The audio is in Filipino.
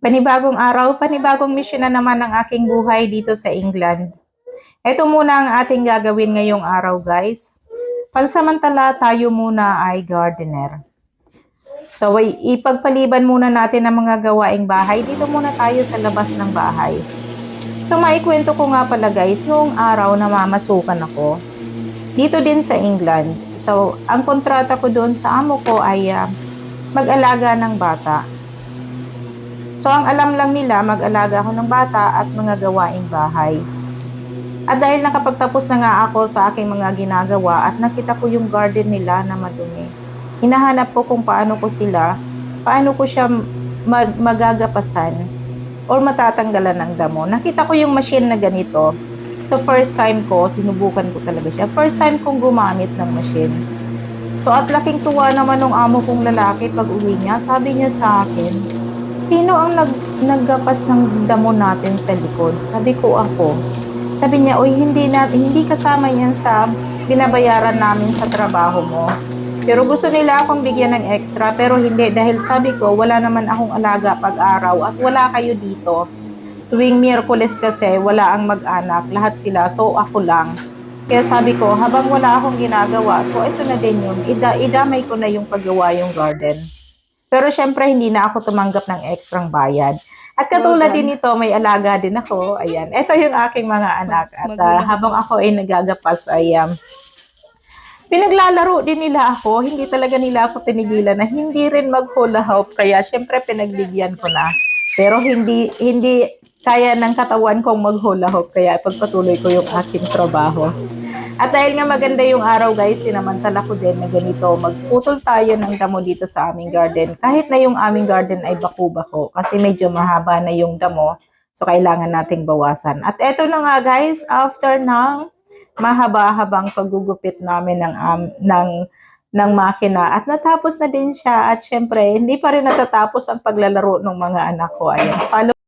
Panibagong araw, panibagong misyon na naman ang aking buhay dito sa England. Ito muna ang ating gagawin ngayong araw, guys. Pansamantala, tayo muna ay gardener. So, ipagpaliban muna natin ang mga gawaing bahay. Dito muna tayo sa labas ng bahay. So, maikwento ko nga pala, guys, noong araw na mamasukan ako, dito din sa England. So, ang kontrata ko doon sa amo ko ay mag-alaga ng bata. So, ang alam lang nila, mag-alaga ako ng bata at mga gawaing bahay. At dahil nakapagtapos na nga ako sa aking mga ginagawa at nakita ko yung garden nila na madumi, hinahanap ko kung paano ko siya magagapasan or matatanggalan ng damo. Nakita ko yung machine na ganito. So, first time ko, sinubukan ko talaga siya. First time kong gumamit ng machine. So, at laking tuwa naman ng amo kong lalaki pag uwi niya, sabi niya sa akin, sino ang naggapas ng damo natin sa likod? Sabi ko, ako. Sabi niya, oy, hindi kasama yan sa binabayaran namin sa trabaho mo. Pero gusto nila akong bigyan ng extra, pero hindi dahil sabi ko, wala naman akong alaga pag-araw at wala kayo dito. Tuwing Miyerkules kasi, wala ang mag-anak, lahat sila, so ako lang. Kaya sabi ko, habang wala akong ginagawa, so ito na din yun, idamay ko na yung paggawa yung garden. Pero syempre, hindi na ako tumanggap ng extrang bayad. At katulad din nito, may alaga din ako. Ayan, ito yung aking mga anak. At habang ako ay nagagapas, ay pinaglalaro din nila ako. Hindi talaga nila ako tinigilan na hindi rin mag-hula hoop. Kaya syempre, pinagbigyan ko na. Pero hindi kaya ng katawan kong mag-hula hoop. Kaya pagpatuloy ko yung aking trabaho. At dahil nga maganda yung araw, guys, sinamantala ko din na ganito, magputol tayo ng damo dito sa aming garden. Kahit na yung aming garden ay baku-bako kasi medyo mahaba na yung damo, so kailangan nating bawasan. At eto na nga, guys, after ng mahaba-habang paggugupit namin ng makina at natapos na din siya at syempre hindi pa rin natatapos ang paglalaro ng mga anak ko. Ayan, follow